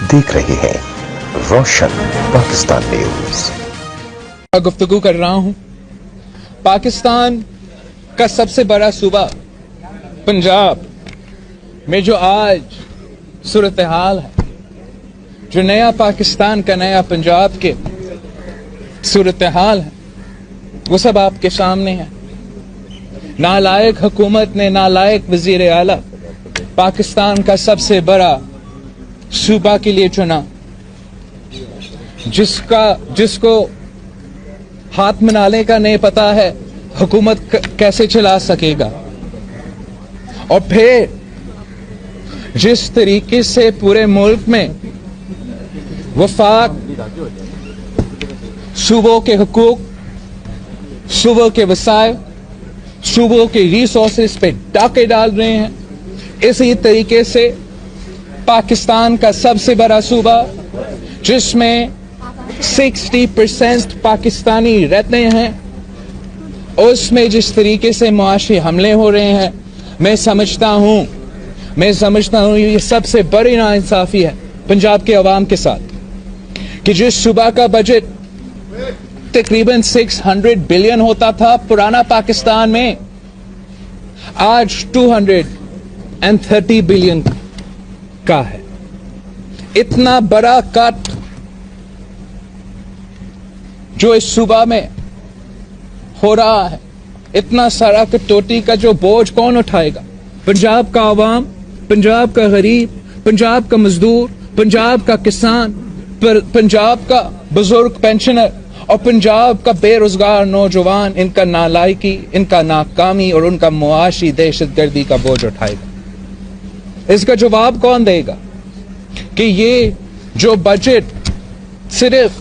देख रहे हैं रोशन पाकिस्तान न्यूज। गुफ्तगू कर रहा हूं। पाकिस्तान का सबसे बड़ा सूबा पंजाब में जो आज सूरत हाल है, जो नया पाकिस्तान का नया पंजाब के सूरत हाल है, वो सब आपके सामने है। नालायक हुकूमत ने नालायक वजीर आला पाकिस्तान का सबसे बड़ा सूबा के लिए चुना, जिसको हाथ मनाने का नहीं पता है हुकूमत कैसे चला सकेगा। और फिर जिस तरीके से पूरे मुल्क में वफाक सूबों के हुकूक, सूबों के वसाइल, सूबों के रिसोर्सेज पे डाके डाल रहे हैं, इसी तरीके से पाकिस्तान का सबसे बड़ा सूबा जिसमें 60% पाकिस्तानी रहते हैं, उसमें जिस तरीके से मुआशी हमले हो रहे हैं, मैं समझता हूं ये सबसे बड़ी नाइंसाफी है पंजाब के अवाम के साथ कि जिस सूबा का बजट तकरीबन 600 बिलियन होता था पुराना पाकिस्तान में, आज 230 बिलियन का है। इतना बड़ा कट जो इस सूबा में हो रहा है, इतना सारा कटौती का जो बोझ कौन उठाएगा? पंजाब का आवाम, पंजाब का गरीब, पंजाब का मजदूर, पंजाब का किसान, पंजाब का बुजुर्ग पेंशनर और पंजाब का बेरोजगार नौजवान, इनका नालायकी, इनका नाकामी और उनका मुआशी दहशतगर्दी का बोझ उठाएगा। इसका जवाब कौन देगा कि ये जो बजट सिर्फ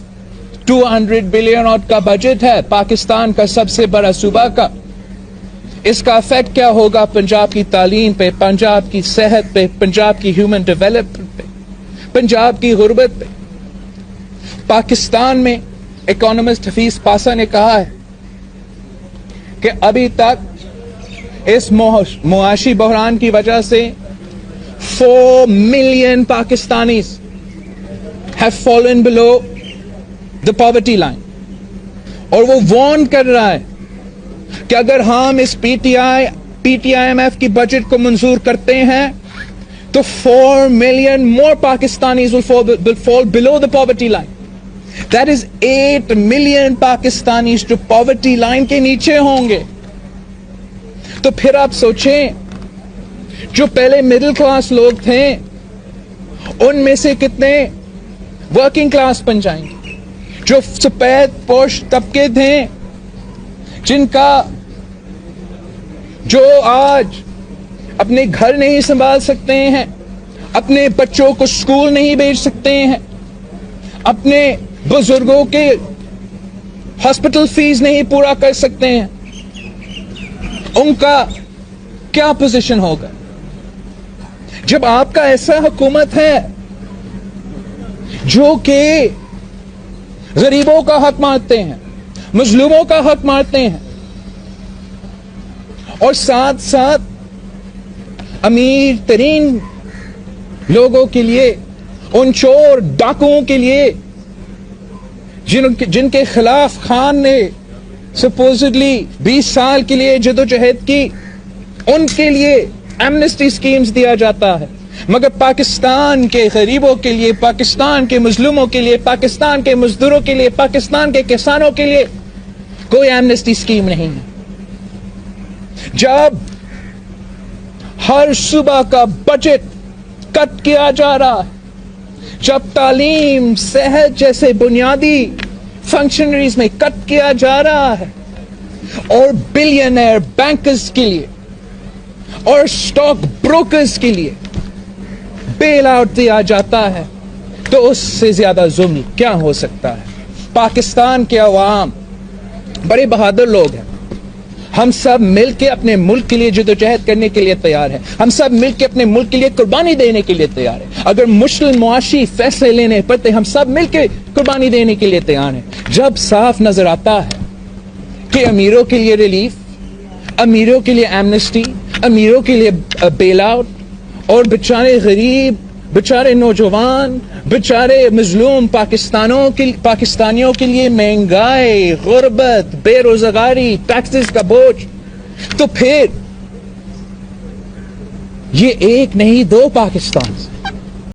200 बिलियन और का बजट है पाकिस्तान का सबसे बड़ा सूबा का, इसका इफेक्ट क्या होगा पंजाब की तालीम पे, पंजाब की सेहत पे, पंजाब की ह्यूमन डेवलपमेंट पे, पंजाब की गुर्बत पे? पाकिस्तान में इकोनॉमिस्ट हफीज पासा ने कहा है कि अभी तक इस मुआशी बहरान की वजह से 4 million Pakistanis have fallen below the poverty line, और वो वार्न कर रहा है कि अगर हम इस PTIMF की बजट को मंजूर करते हैं तो 4 million more Pakistanis will fall below the poverty line. That is 8 million Pakistanis जो poverty line के नीचे होंगे। तो फिर आप सोचें, जो पहले मिडिल क्लास लोग थे उनमें से कितने वर्किंग क्लास बन जाएंगे? जो सफेद पोश तबके थे, जिनका जो आज अपने घर नहीं संभाल सकते हैं, अपने बच्चों को स्कूल नहीं भेज सकते हैं, अपने बुजुर्गों के हॉस्पिटल फीस नहीं पूरा कर सकते हैं, उनका क्या पोजीशन होगा? जब आपका ऐसा हुकूमत है जो कि गरीबों का हक मारते हैं, मजलूमों का हक मारते हैं, और साथ साथ अमीर तरीन लोगों के लिए, उन चोर डाकुओं के लिए जिनके खिलाफ खान ने सपोजिटली 20 साल के लिए जदोजहद की, उनके लिए एमनेस्टी स्कीम्स दिया जाता है, मगर पाकिस्तान के गरीबों के लिए, पाकिस्तान के मजलूमों के लिए, पाकिस्तान के मजदूरों के लिए, पाकिस्तान के किसानों के लिए कोई एमनेस्टी स्कीम नहीं है। जब हर सूबा का बजट कट किया जा रहा है, जब तालीम, सेहत जैसे बुनियादी फंक्शनरीज में कट किया जा रहा है, और बिलियनर बैंकर्स के लिए और स्टॉक ब्रोकर्स के लिए बेल आउट दिया जाता है, तो उससे ज्यादा जुल्म क्या हो सकता है? पाकिस्तान के अवाम बड़े बहादुर लोग हैं। हम सब मिलकर अपने मुल्क के लिए जदोजहद करने के लिए तैयार हैं। हम सब मिलकर अपने मुल्क के लिए कुर्बानी देने के लिए तैयार हैं। अगर मुश्किल मुआशी फैसले लेने पड़ते, हम सब मिलकर कुर्बानी देने के लिए तैयार हैं। जब साफ नजर आता है कि अमीरों के लिए रिलीफ, अमीरों के लिए एमनेस्टी, अमीरों के लिए बेल आउट, और बेचारे गरीब بیچارے نوجوان، بیچارے مظلوم پاکستانیوں کے لیے مہنگائی، غربت، بے روزگاری، ٹیکسز کا بوجھ. تو پھر یہ ایک نہیں دو پاکستان.